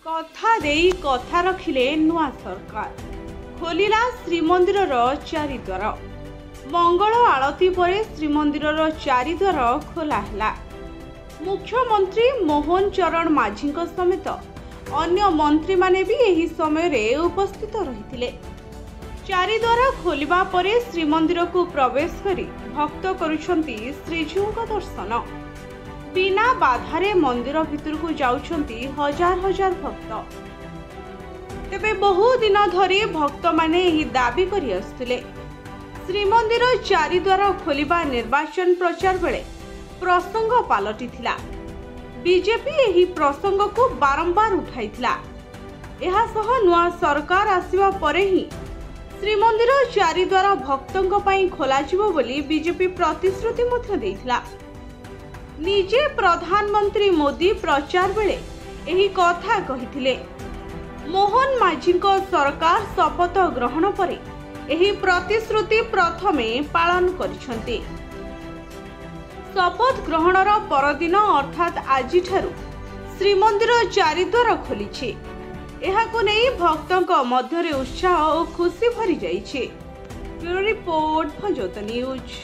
कथा देई कथा रखिले नुआ सरकार खोलिला श्रीमंदिर चारिद्वार। मंगल आलती पर श्रीमंदिर चारिद्वार खोला है। मुख्यमंत्री मोहन चरण माझी समेत अन्य मंत्री माने भी एही समय रे उपस्थित रहिथिले। चारिद्वार खोलिबा परे श्रीमंदिर को प्रवेश करी भक्त करुछंती श्रीजीउଙ୍କ दर्शन। बिना बाधारे मंदिर भितर को जाउछंती हजार हजार भक्त। तेबे बहु दिन धरी भक्त माने एही दाबी करि आसुथिले। श्रीमंदिर चारिद्वार खोलिबा निर्वाचन प्रचार बेले प्रसंग पलटिथिला। बीजेपी एही प्रसंग को बारंबार उठाइथिला। एहा सह नुआ सरकार आसीबा परे ही श्रीमंदिर चारिद्वार भक्तों पई खोला जिवो बोली बीजेपी प्रतिश्रुति मध्य देइथिला। निजे प्रधानमंत्री मोदी प्रचार बेले एही कथा कहिथिले। मोहन माझीको सरकार शपथ ग्रहण परे एही प्रतिश्रुति प्रथमे पालन करिसंती। शपथ ग्रहणर परदिन अर्थात आज श्रीमंदिर चारिद्वार खोली। एहाको नै भक्तों मध्य उत्साह और खुशी भरी जाइछे। ब्यूरो रिपोर्ट भंजोत न्यूज।